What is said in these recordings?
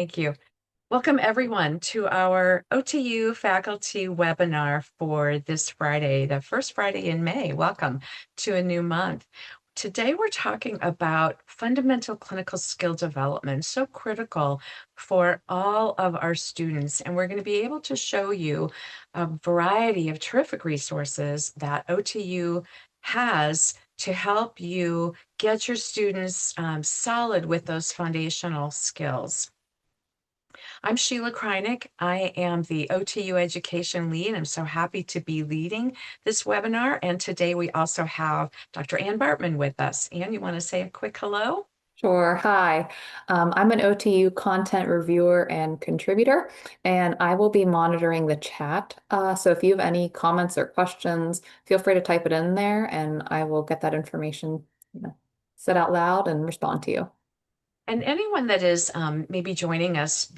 Thank you. Welcome everyone to our OTU faculty webinar for this Friday, the first Friday in May. Welcome to a new month. Today we're talking about fundamental clinical skill development, so critical for all of our students. And we're going to be able to show you a variety of terrific resources that OTU has to help you get your students solid with those foundational skills. I'm Sheila Krajnik. I am the OTU Education Lead. I'm so happy to be leading this webinar. And today we also have Dr. Ann Bartman with us. Ann, you want to say a quick hello? Sure. Hi. I'm an OTU content reviewer and contributor, and I will be monitoring the chat. So if you have any comments or questions, feel free to type it in there, and I will get that information, said out loud and respond to you. And anyone that is maybe joining us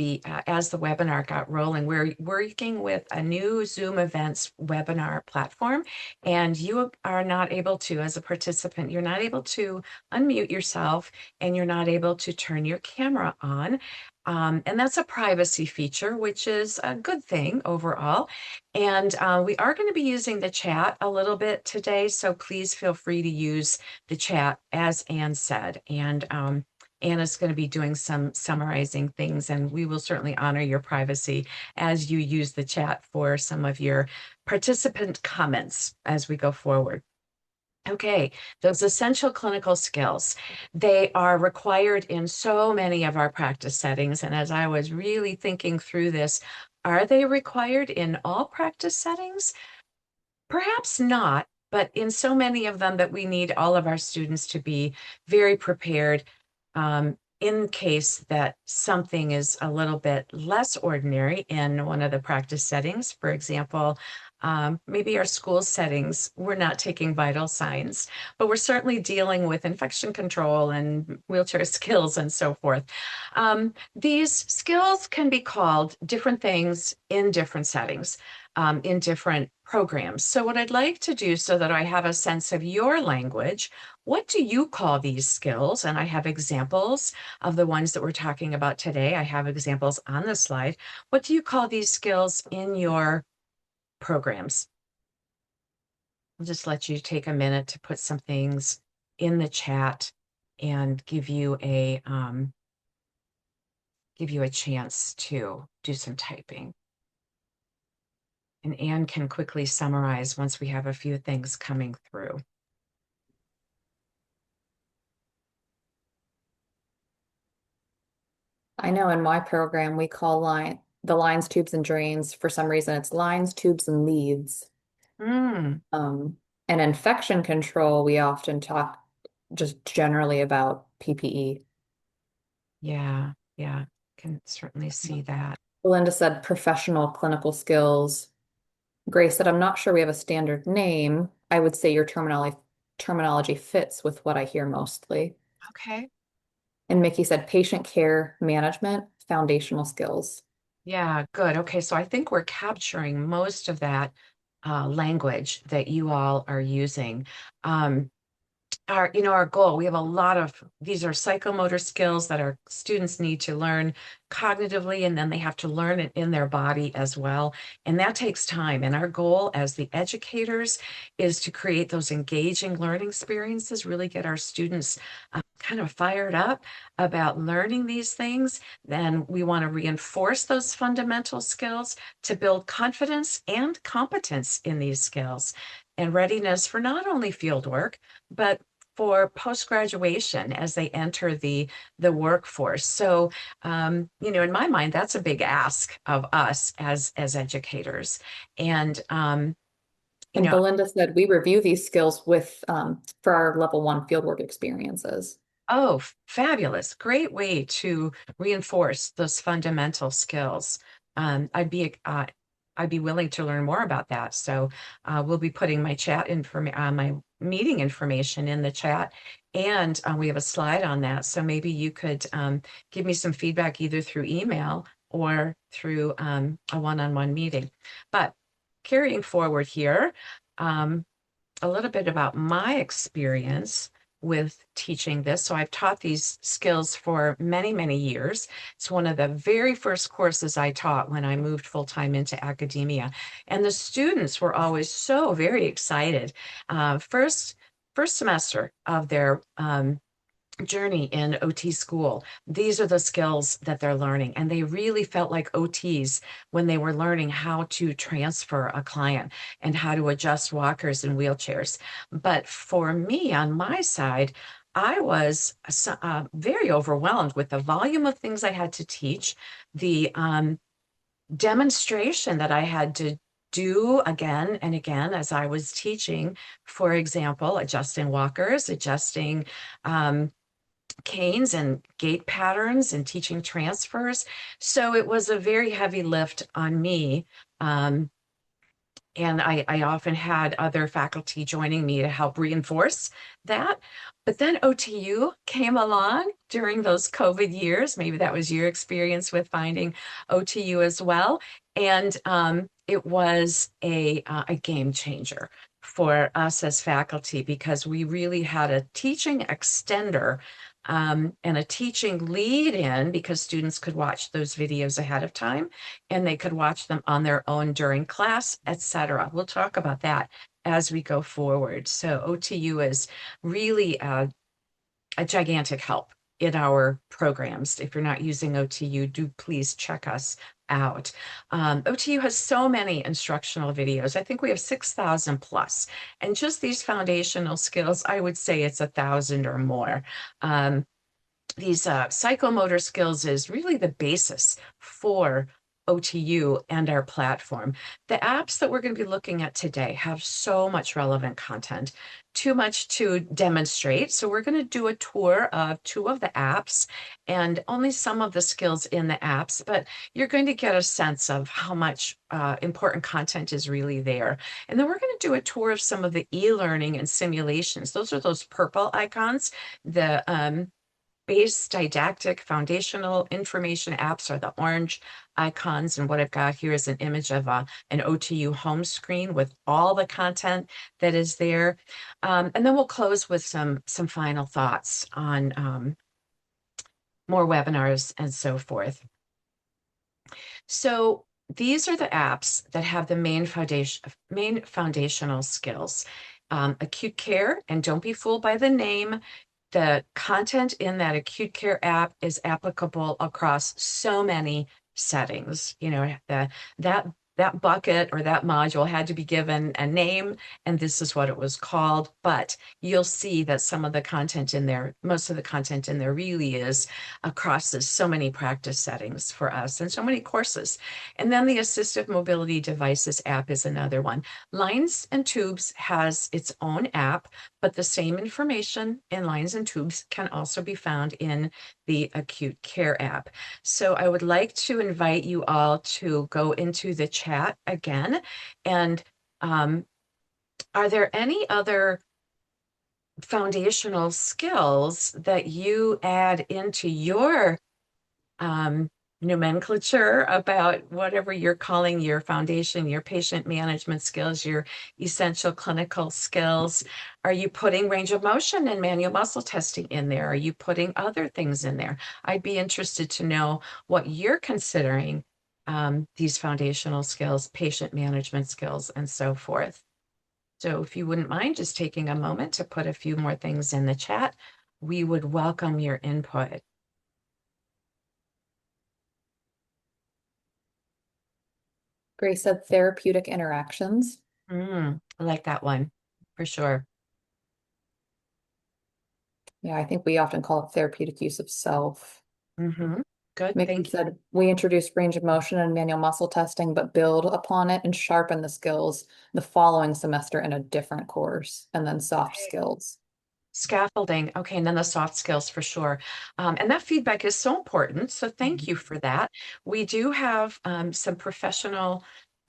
as the webinar got rolling, we're working with a new Zoom events webinar platform, and you are not able to, as a participant, you're not able to unmute yourself and you're not able to turn your camera on. And that's a privacy feature, which is a good thing overall. And we are going to be using the chat a little bit today, so please feel free to use the chat as Ann said. And Anna's going to be doing some summarizing things, and we will certainly honor your privacy as you use the chat for some of your participant comments as we go forward. Okay, those essential clinical skills, they are required in so many of our practice settings. And as I was really thinking through this, are they required in all practice settings? Perhaps not, but in so many of them that we need all of our students to be very prepared in case that something is a little bit less ordinary in one of the practice settings. For example, maybe our school settings, we're not taking vital signs, but we're certainly dealing with infection control and wheelchair skills and so forth. These skills can be called different things in different settings, in different programs. So what I'd like to do so that I have a sense of your language, what do you call these skills? And I have examples of the ones that we're talking about today. I have examples on the slide. What do you call these skills in your programs? I'll just let you take a minute to put some things in the chat and give you a chance to do some typing. And Anne can quickly summarize once we have a few things coming through. I know in my program we call the lines, tubes, and drains. For some reason, it's lines, tubes, and leads. Mm, And infection control, we often talk just generally about PPE. yeah, can certainly see that. Belinda said professional clinical skills. Grace said, I'm not sure we have a standard name. I would say your terminology fits with what I hear mostly. Okay. And Mickey said patient care management, foundational skills. Yeah, good. Okay, so I think we're capturing most of that language that you all are using. Um, our goal, we have a lot of these are psychomotor skills that our students need to learn cognitively, and then they have to learn it in their body as well, and that takes time. And our goal as the educators is to create those engaging learning experiences, really get our students kind of fired up about learning these things. Then we want to reinforce those fundamental skills to build confidence and competence in these skills and readiness for not only field work, but for post-graduation as they enter the workforce. So, in my mind, that's a big ask of us as educators. And you And know, Belinda said we review these skills for our level one fieldwork experiences. oh, fabulous. Great way to reinforce those fundamental skills. I'd be willing to learn more about that. So we'll be putting my meeting information in the chat, and we have a slide on that. So maybe you could give me some feedback either through email or through a one-on-one meeting. But carrying forward here, a little bit about my experience. with teaching this. So I've taught these skills for many, many years. It's one of the very first courses I taught when I moved full-time into academia. And the students were always so very excited. First semester of their journey in OT school. These are the skills that they're learning. And they really felt like OTs when they were learning how to transfer a client and how to adjust walkers and wheelchairs. But for me, on my side, I was very overwhelmed with the volume of things I had to teach, the demonstration that I had to do again and again as I was teaching. For example, adjusting walkers, adjusting canes and gait patterns and teaching transfers. So it was a very heavy lift on me. And I often had other faculty joining me to help reinforce that. But then OTU came along during those COVID years. Maybe that was your experience with finding OTU as well. And it was a game changer for us as faculty because we really had a teaching extender and a teaching lead in because students could watch those videos ahead of time and they could watch them on their own during class, etc. We'll talk about that as we go forward. So OTU is really a gigantic help in our programs. If you're not using OTU, do please check us out. OTU has so many instructional videos. I think we have 6,000 plus. And just these foundational skills, I would say it's 1,000 or more. These psychomotor skills is really the basis for OTU and our platform. The apps that we're going to be looking at today have so much relevant content, too much to demonstrate. So we're going to do a tour of 2 of the apps and only some of the skills in the apps, but you're going to get a sense of how much important content is really there. And then we're going to do a tour of some of the e-learning and simulations. Those are those purple icons. The base didactic foundational information apps are the orange icons. And what I've got here is an image of an OTU home screen with all the content that is there. And then we'll close with some final thoughts on more webinars and so forth. So these are the apps that have the main foundational skills. Acute care, and don't be fooled by the name. The content in that acute care app is applicable across so many settings. You know, that bucket or that module had to be given a name, and this is what it was called. But you'll see that some of the content in there, most of the content in there really is across so many practice settings for us and so many courses. And then the Assistive Mobility Devices app is another one. Lines and Tubes has its own app, but the same information in Lines and Tubes can also be found in the Acute Care app. So I would like to invite you all to go into the chat again. And are there any other foundational skills that you add into your nomenclature about whatever you're calling your foundation, your patient management skills, your essential clinical skills? Are you putting range of motion and manual muscle testing in there? Are you putting other things in there? I'd be interested to know what you're considering these foundational skills, patient management skills, and so forth. So if you wouldn't mind just taking a moment to put a few more things in the chat, we would welcome your input. Grace said therapeutic interactions. I like that one for sure. Yeah, I think we often call it therapeutic use of self. Good, Mickey thank you. said, we introduced range of motion and manual muscle testing, but build upon it and sharpen the skills the following semester in a different course, and then soft skills. Scaffolding. Okay, and then the soft skills for sure. And that feedback is so important. So thank you for that. We do have some professional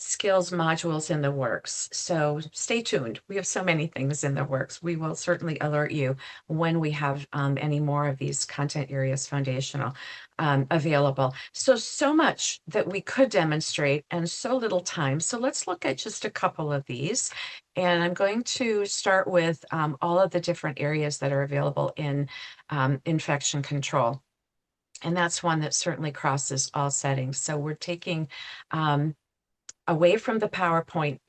skills modules in the works. So stay tuned. We have so many things in the works. We will certainly alert you when we have any more of these content areas foundational available. So much that we could demonstrate and so little time. So let's look at just a couple of these. And I'm going to start with all of the different areas that are available in infection control. And that's one that certainly crosses all settings. So we're taking away from the PowerPoint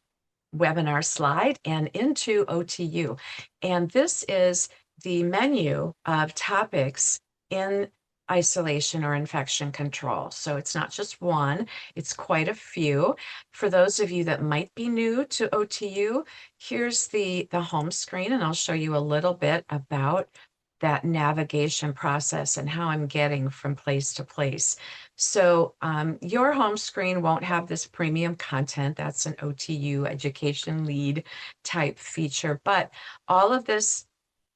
webinar slide and into OTU. And this is the menu of topics in isolation or infection control. So it's not just one, it's quite a few. For those of you that might be new to OTU, here's the home screen, and I'll show you a little bit about that navigation process and how I'm getting from place to place. So your home screen won't have this premium content. That's an OTU education lead type feature, but all of this,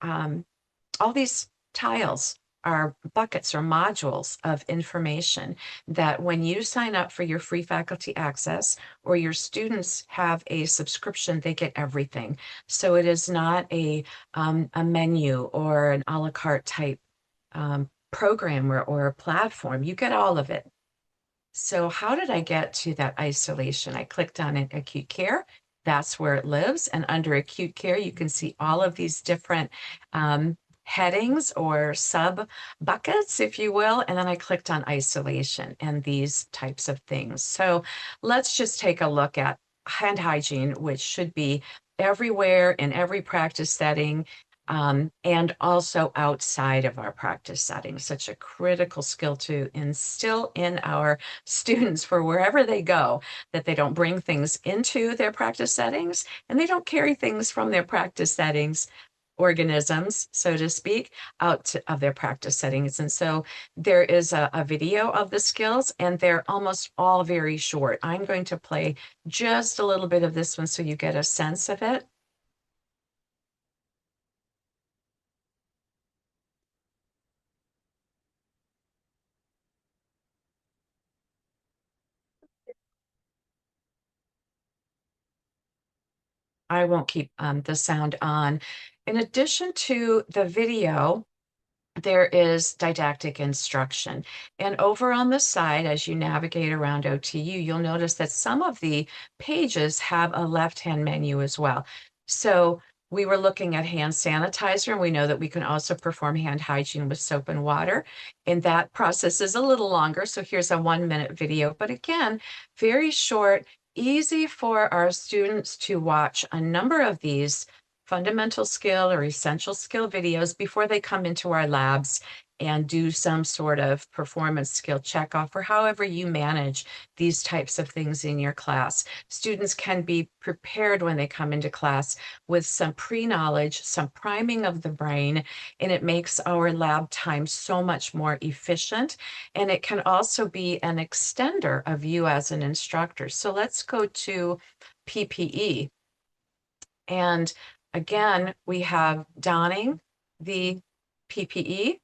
all these tiles are buckets or modules of information that when you sign up for your free faculty access or your students have a subscription, they get everything. So it is not a menu or an a la carte type program or platform. You get all of it. So how did I get to that isolation? I clicked on it, acute care. That's where it lives. And under acute care, you can see all of these different headings or sub buckets, if you will. And then I clicked on isolation and these types of things. So let's just take a look at hand hygiene, which should be everywhere in every practice setting. And also outside of our practice setting, such a critical skill to instill in our students for wherever they go, that they don't bring things into their practice settings and they don't carry things from their practice settings, organisms, so to speak, of their practice settings. And so there is a video of the skills, and they're almost all very short. I'm going to play just a little bit of this one so you get a sense of it. I won't keep the sound on. In addition to the video, there is didactic instruction. And over on the side, as you navigate around OTU, you'll notice that some of the pages have a left-hand menu as well. So we were looking at hand sanitizer, and we know that we can also perform hand hygiene with soap and water. And that process is a little longer. So here's a 1-minute video. But again, very short, easy for our students to watch a number of these fundamental skill or essential skill videos before they come into our labs and do some sort of performance skill checkoff or however you manage these types of things in your class. Students can be prepared when they come into class with some pre-knowledge, some priming of the brain, and it makes our lab time so much more efficient. And it can also be an extender of you as an instructor. So let's go to PPE. And again, we have donning the PPE.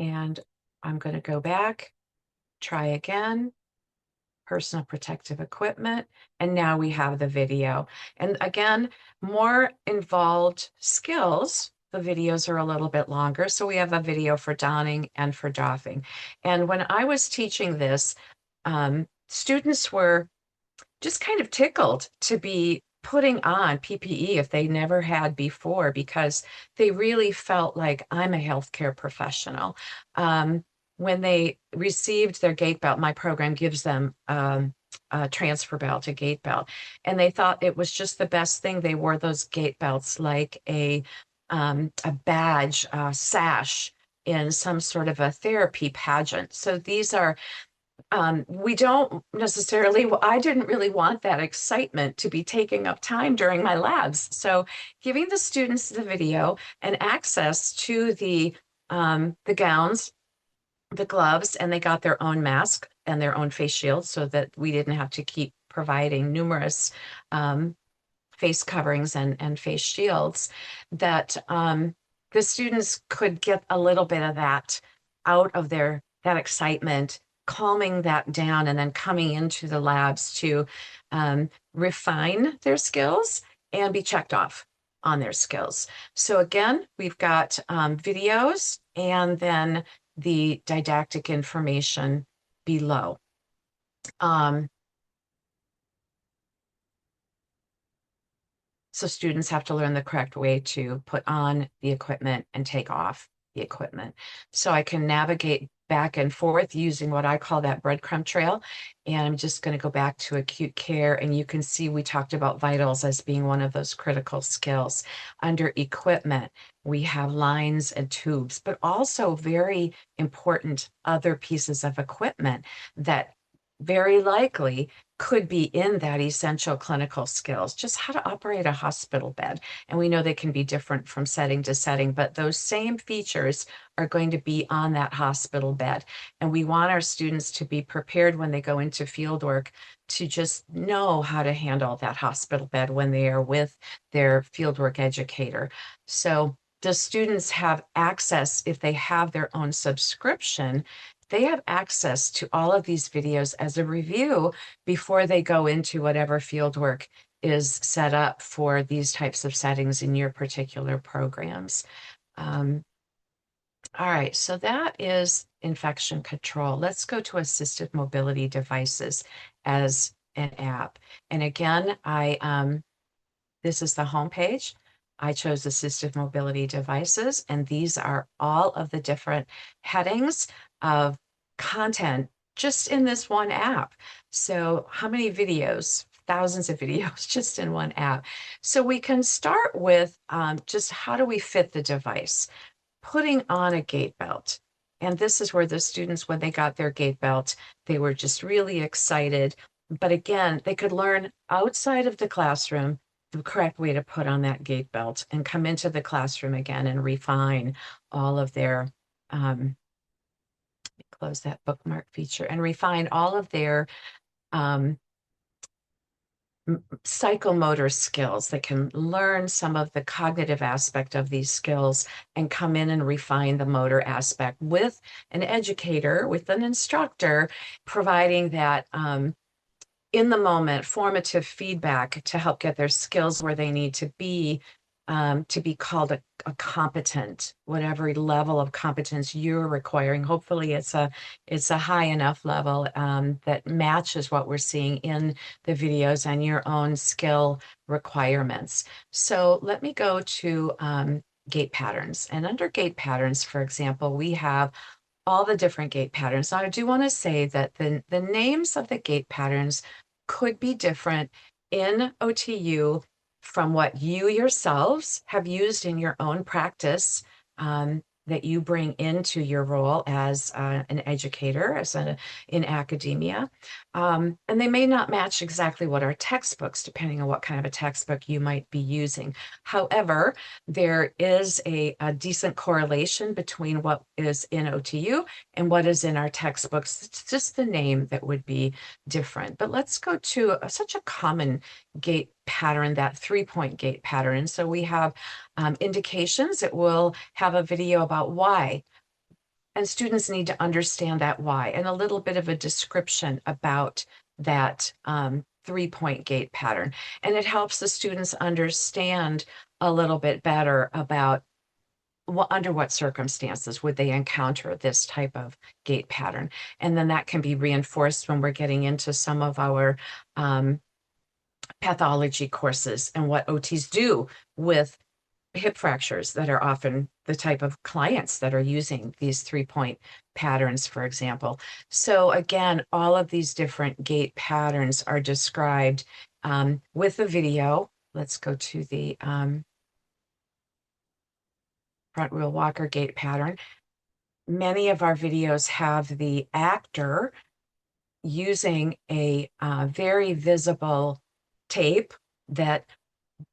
And I'm going to go back, try again, personal protective equipment. And now we have the video. And again, more involved skills. The videos are a little bit longer. So we have a video for donning and for doffing. And when I was teaching this, students were just kind of tickled to be putting on PPE if they never had before, because they really felt like I'm a healthcare professional. When they received their gait belt, my program gives them a transfer belt, a gait belt, and they thought it was just the best thing. They wore those gait belts like a badge, sash in some sort of a therapy pageant. So these are we don't necessarily, well, I didn't really want that excitement to be taking up time during my labs. So giving the students the video and access to the gowns, the gloves, and they got their own mask and their own face shields so that we didn't have to keep providing numerous face coverings and face shields, that the students could get a little bit of that out of that excitement, calming that down, and then coming into the labs to refine their skills and be checked off on their skills. So again, we've got videos and then the didactic information below. So students have to learn the correct way to put on the equipment and take off the equipment. So I can navigate back and forth using what I call that breadcrumb trail. And I'm just going to go back to acute care. And you can see we talked about vitals as being one of those critical skills. Under equipment, we have lines and tubes, but also very important other pieces of equipment that very likely could be in that essential clinical skills, just how to operate a hospital bed. And we know they can be different from setting to setting, but those same features are going to be on that hospital bed. And we want our students to be prepared when they go into field work to just know how to handle that hospital bed when they are with their fieldwork educator. So the students have access, if they have their own subscription, they have access to all of these videos as a review before they go into whatever fieldwork is set up for these types of settings in your particular programs. All right, so that is infection control. Let's go to assistive mobility devices as an app. And again, this is the home page. I chose assistive mobility devices, and these are all of the different headings of content just in this one app. So how many videos? Thousands of videos just in one app. So we can start with just how do we fit the device? Putting on a gait belt. And this is where the students, when they got their gait belt, they were just really excited. But again, they could learn outside of the classroom the correct way to put on that gait belt and come into the classroom again and refine all of their, close that bookmark feature, and refine all of their psychomotor skills. They can learn some of the cognitive aspect of these skills and come in and refine the motor aspect with an educator, with an instructor, providing that in the moment formative feedback to help get their skills where they need to be called a competent, whatever level of competence you're requiring. Hopefully it's a high enough level that matches what we're seeing in the videos and your own skill requirements. So let me go to gait patterns. And under gait patterns, for example, we have all the different gait patterns. Now, I do want to say that the names of the gait patterns could be different in OTU from what you yourselves have used in your own practice that you bring into your role as an educator, in academia. And they may not match exactly what our textbooks, depending on what kind of a textbook you might be using. However, there is a decent correlation between what is in OTU and what is in our textbooks. It's just the name that would be different. But let's go to such a common gait pattern, that 3-point gait pattern. So we have indications. It will have a video about why. And students need to understand that why, and a little bit of a description about that 3-point gait pattern. And it helps the students understand a little bit better about under what circumstances would they encounter this type of gait pattern. And then that can be reinforced when we're getting into some of our pathology courses and what OTs do with hip fractures that are often the type of clients that are using these 3-point patterns, for example. So again, all of these different gait patterns are described with the video. Let's go to the front wheel walker gait pattern. Many of our videos have the actor using a very visible tape that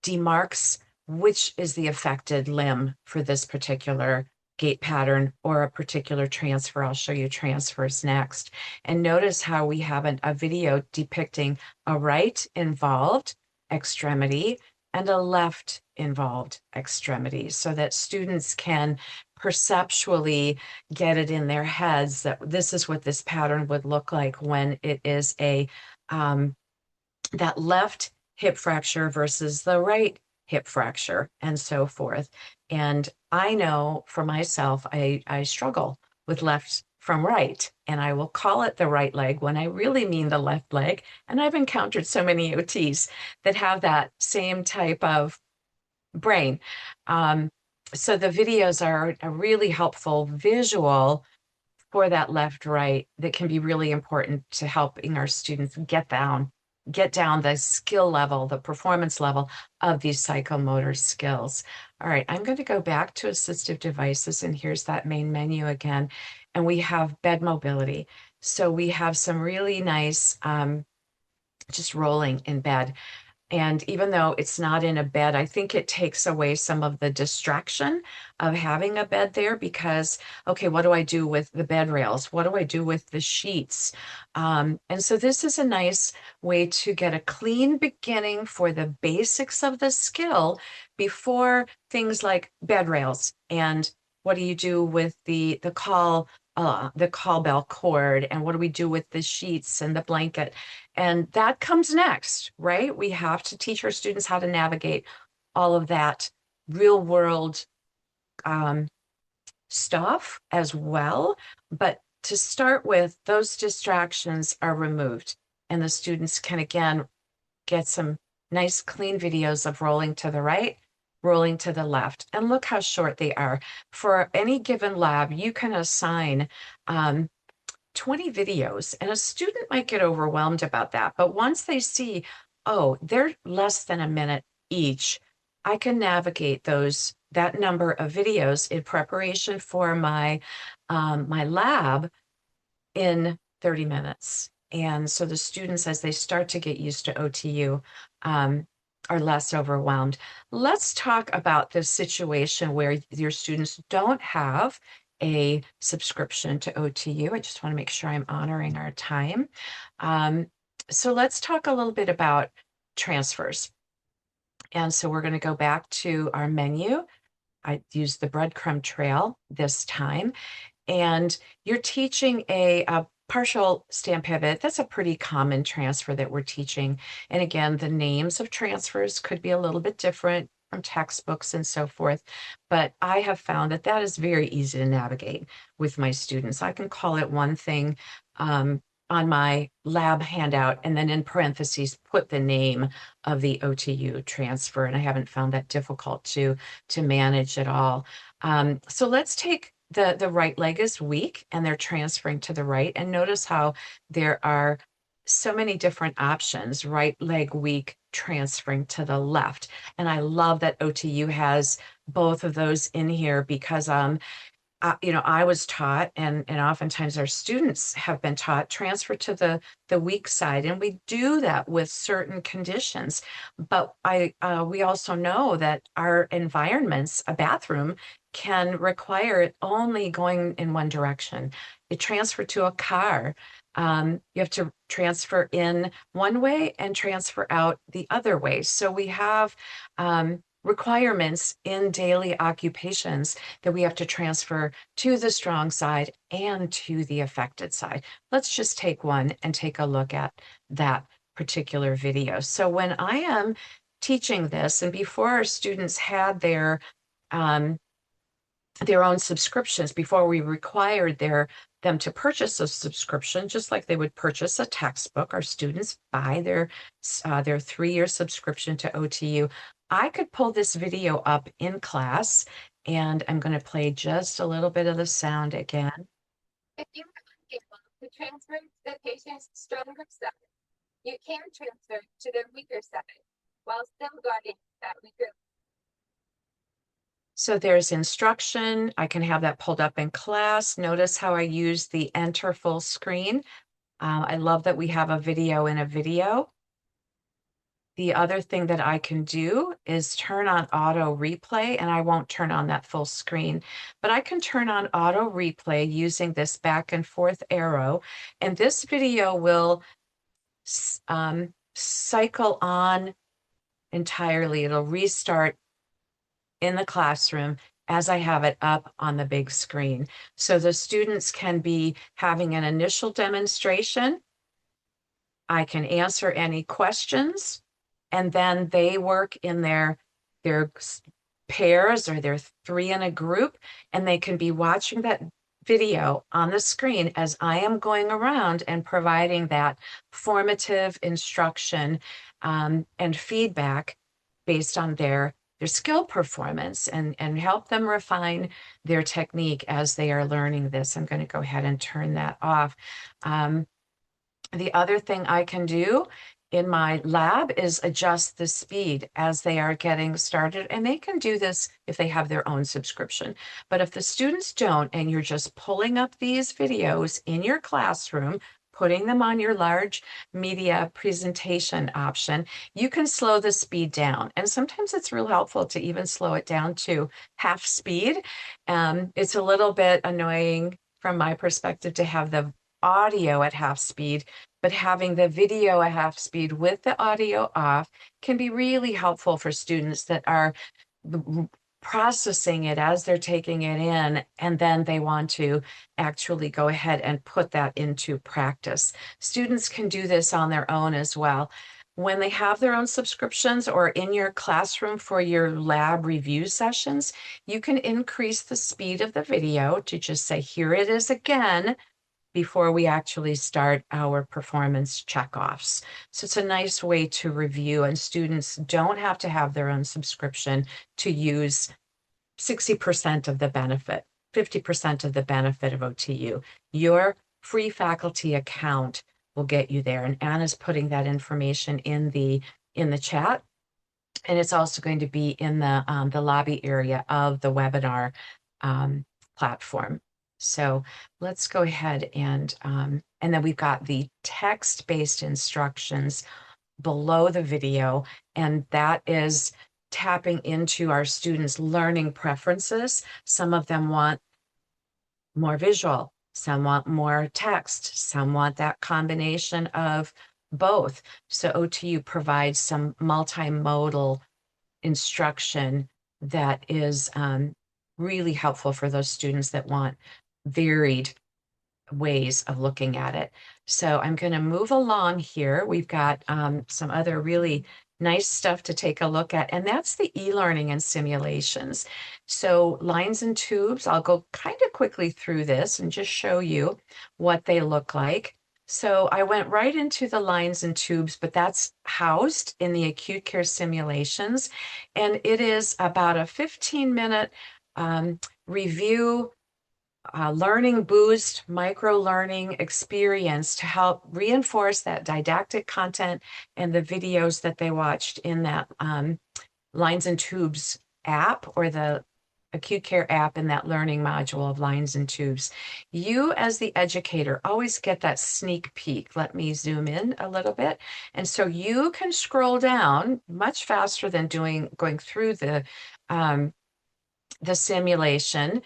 demarks which is the affected limb for this particular gait pattern or a particular transfer. I'll show you transfers next. And notice how we have a video depicting a right involved extremity and a left involved extremity so that students can perceptually get it in their heads that this is what this pattern would look like when it is a that left hip fracture versus the right hip fracture and so forth. And I know for myself, I struggle with left from right, and I will call it the right leg when I really mean the left leg. And I've encountered so many OTs that have that same type of brain. Um, so the videos are a really helpful visual for that left right that can be really important to helping our students get down the skill level, the performance level of these psychomotor skills. All right, I'm going to go back to assistive devices, and here's that main menu again. And we have bed mobility. So we have some really nice just rolling in bed. And even though it's not in a bed, I think it takes away some of the distraction of having a bed there because, okay, what do I do with the bed rails? What do I do with the sheets? And so this is a nice way to get a clean beginning for the basics of the skill before things like bed rails and what do you do with the call bell cord, and what do we do with the sheets and the blanket? And that comes next, right? We have to teach our students how to navigate all of that real world um, stuff as well. But to start with, those distractions are removed, and the students can again get some nice clean videos of rolling to the right, rolling to the left. And look how short they are. For any given lab, you can assign 20 videos, and a student might get overwhelmed about that. But once they see, oh, they're less than a minute each, I can navigate that number of videos in preparation for my lab in 30 minutes. And so the students, as they start to get used to OTU, are less overwhelmed. Let's talk about the situation where your students don't have a subscription to OTU. I just want to make sure I'm honoring our time. So let's talk a little bit about transfers. And so we're going to go back to our menu. I used the breadcrumb trail this time. And you're teaching a partial stand pivot. That's a pretty common transfer that we're teaching. And again, the names of transfers could be a little bit different from textbooks and so forth. But I have found that that is very easy to navigate with my students. I can call it one thing on my lab handout and then in parentheses put the name of the OTU transfer. And I haven't found that difficult to manage at all. So let's take the right leg is weak and they're transferring to the right. And notice how there are so many different options, right leg weak, transferring to the left. And I love that OTU has both of those in here because I was taught, and oftentimes our students have been taught, transfer to the weak side, and we do that with certain conditions. But we also know that our environments, a bathroom, can require it only going in one direction. You transfer to a car, you have to transfer in one way and transfer out the other way. So we have requirements in daily occupations that we have to transfer to the strong side and to the affected side. Let's just take one and take a look at that particular video. So when I am teaching this, and before our students had their own subscriptions, before we required them to purchase a subscription, just like they would purchase a textbook, our students buy their 3-year subscription to OTU. I could pull this video up in class, and I'm going to play just a little bit of the sound again. If you are able to transfer to the patient's stronger side, you can transfer to their weaker side while still guarding that weaker. So there's instruction. I can have that pulled up in class. Notice how I use the enter full screen. I love that we have a video in a video. The other thing that I can do is turn on auto replay, and I won't turn on that full screen, but I can turn on auto replay using this back and forth arrow, and this video will cycle on entirely. It'll restart in the classroom as I have it up on the big screen. So the students can be having an initial demonstration. I can answer any questions, and then they work in their pairs, or they're three in a group, and they can be watching that video on the screen as I am going around and providing that formative instruction and feedback based on their skill performance, and help them refine their technique as they are learning this. I'm going to go ahead and turn that off. The other thing I can do in my lab is adjust the speed as they are getting started. And they can do this if they have their own subscription. But if the students don't, and you're just pulling up these videos in your classroom, putting them on your large media presentation option, you can slow the speed down. And sometimes it's real helpful to even slow it down to half speed. It's a little bit annoying from my perspective to have the audio at half speed, but having the video at half speed with the audio off can be really helpful for students that are processing it as they're taking it in, and then they want to actually go ahead and put that into practice. Students can do this on their own as well. When they have their own subscriptions, or in your classroom for your lab review sessions, you can increase the speed of the video to just say, here it is again, before we actually start our performance checkoffs. So it's a nice way to review, and students don't have to have their own subscription to use 60% of the benefit, 50% of the benefit of OTU. Your free faculty account will get you there. And Anna's putting that information in the chat. And it's also going to be in the lobby area of the webinar platform. So let's go ahead and then we've got the text-based instructions below the video, and that is tapping into our students' learning preferences. Some of them want more visual, some want more text, some want that combination of both. So OTU provides some multimodal instruction that is really helpful for those students that want varied ways of looking at it. So I'm going to move along here. We've got some other really nice stuff to take a look at, and that's the e-learning and simulations. So lines and tubes, I'll go kind of quickly through this and just show you what they look like. So I went right into the lines and tubes, but that's housed in the acute care simulations. And it is about a 15-minute review, learning boost, micro learning experience to help reinforce that didactic content and the videos that they watched in that Lines and Tubes app, or the acute care app in that learning module of Lines and Tubes. You as the educator always get that sneak peek. Let me zoom in a little bit. And so you can scroll down much faster than going through the simulation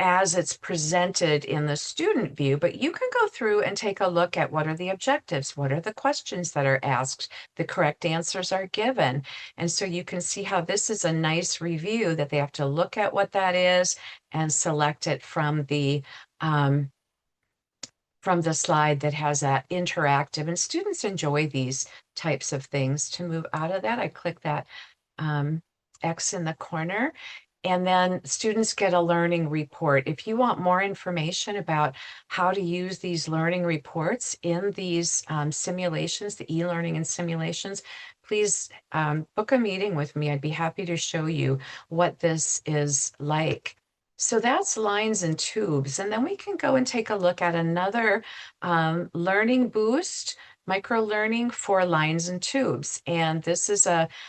as it's presented in the student view, but you can go through and take a look at what are the objectives, what are the questions that are asked, the correct answers are given. And so you can see how this is a nice review, that they have to look at what that is and select it from the slide that has that interactive, and students enjoy these types of things. To move out of that, I click that X in the corner, and then students get a learning report. If you want more information about how to use these learning reports in these simulations, the e-learning and simulations, please book a meeting with me. I'd be happy to show you what this is like. So that's Lines and Tubes. And then we can go and take a look at another learning boost, micro learning for Lines and Tubes. And this is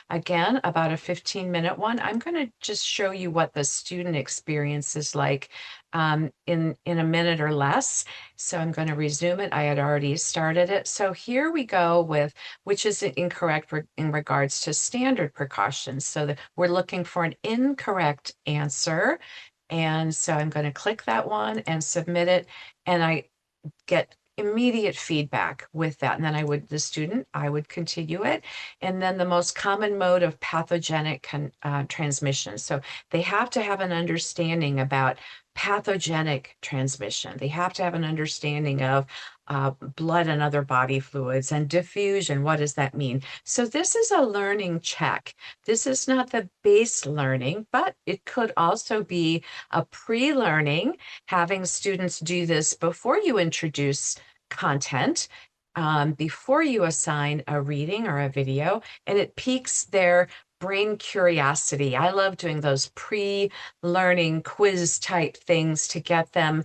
again, about a 15-minute one. I'm going to just show you what the student experience is like in a minute or less. So I'm going to resume it. I had already started it. So here we go with, which is incorrect in regards to standard precautions. So that we're looking for an incorrect answer. And so I'm going to click that one and submit it. And I get immediate feedback with that. And then I would continue it. And then the most common mode of pathogenic transmission. So they have to have an understanding about pathogenic transmission. They have to have an understanding of blood and other body fluids and diffusion. What does that mean? So this is a learning check. This is not the base learning, but it could also be a pre-learning, having students do this before you introduce content, before you assign a reading or a video, and it piques their brain curiosity. I love doing those pre-learning quiz type things to get them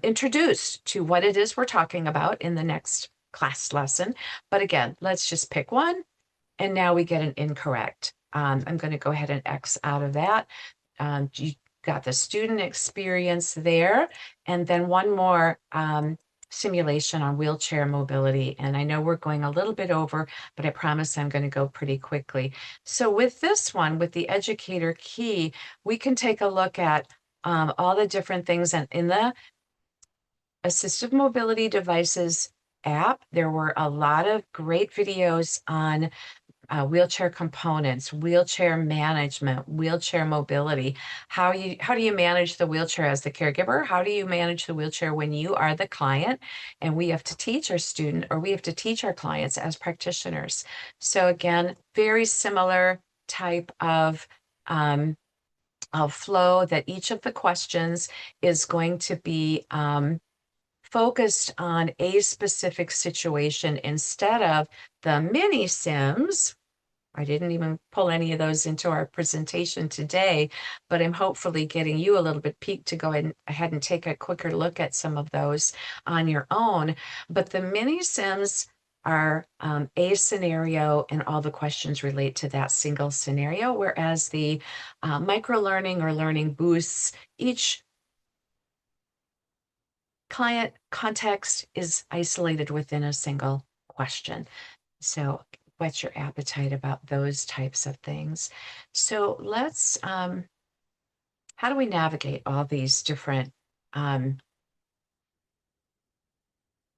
introduced to what it is we're talking about in the next class lesson. But again, let's just pick one. And now we get an incorrect. I'm going to go ahead and X out of that. You got the student experience there. And then one more simulation on wheelchair mobility. And I know we're going a little bit over, but I promise I'm going to go pretty quickly. So with this one, with the educator key, we can take a look at all the different things. And in the assistive mobility devices app, there were a lot of great videos on wheelchair components, wheelchair management, wheelchair mobility. How do you manage the wheelchair as the caregiver? How do you manage the wheelchair when you are the client? And we have to teach our student, or we have to teach our clients as practitioners. So again, very similar type of flow, that each of the questions is going to be focused on a specific situation instead of the mini sims. I didn't even pull any of those into our presentation today, but I'm hopefully getting you a little bit peaked to go ahead and take a quicker look at some of those on your own. But the mini sims are a scenario, and all the questions relate to that single scenario, whereas the micro learning or learning boosts, each client context is isolated within a single question. So what's your appetite about those types of things? So let's, how do we navigate all these different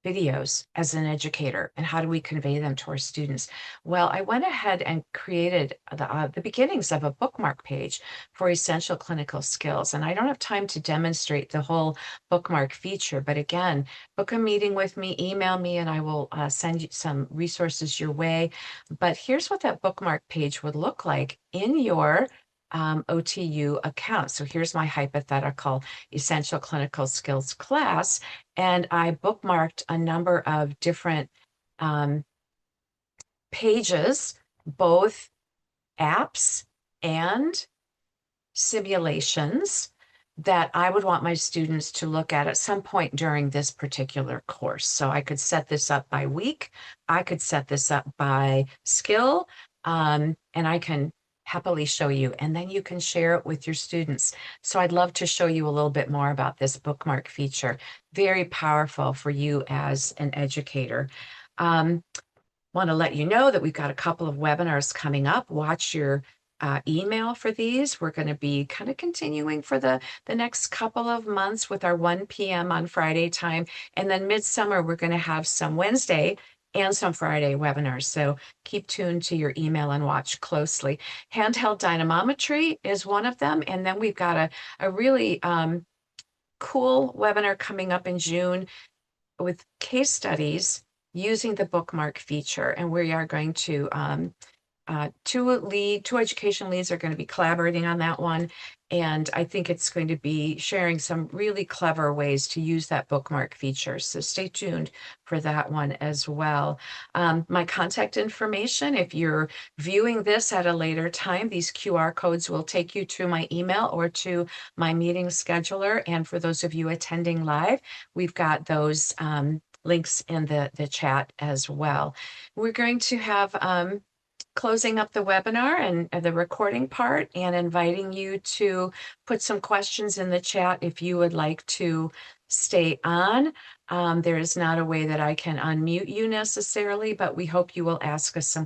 videos as an educator, and how do we convey them to our students? Well, I went ahead and created the beginnings of a bookmark page for essential clinical skills. And I don't have time to demonstrate the whole bookmark feature, but again, book a meeting with me, email me, and I will send you some resources your way. But here's what that bookmark page would look like in your OTu account. So here's my hypothetical essential clinical skills class, and I bookmarked a number of different pages, both apps and simulations, that I would want my students to look at some point during this particular course. So I could set this up by week, I could set this up by skill, and I can happily show you, and then you can share it with your students. So I'd love to show you a little bit more about this bookmark feature. Very powerful for you as an educator. Want to let you know that we've got a couple of webinars coming up. Watch your email for these. We're going to be kind of continuing for the next couple of months with our 1 p.m. on Friday time. And then midsummer, we're going to have some Wednesday and some Friday webinars. So keep tuned to your email and watch closely. Handheld dynamometry is one of them. And then we've got a really cool webinar coming up in June with case studies using the bookmark feature. And we are going to, two education leads are going to be collaborating on that one. And I think it's going to be sharing some really clever ways to use that bookmark feature. So stay tuned for that one as well. My contact information, if you're viewing this at a later time, these QR codes will take you to my email or to my meeting scheduler. And for those of you attending live, we've got those links in the chat as well. We're going to have closing up the webinar and the recording part, and inviting you to put some questions in the chat if you would like to stay on. There is not a way that I can unmute you necessarily, but we hope you will ask us some questions.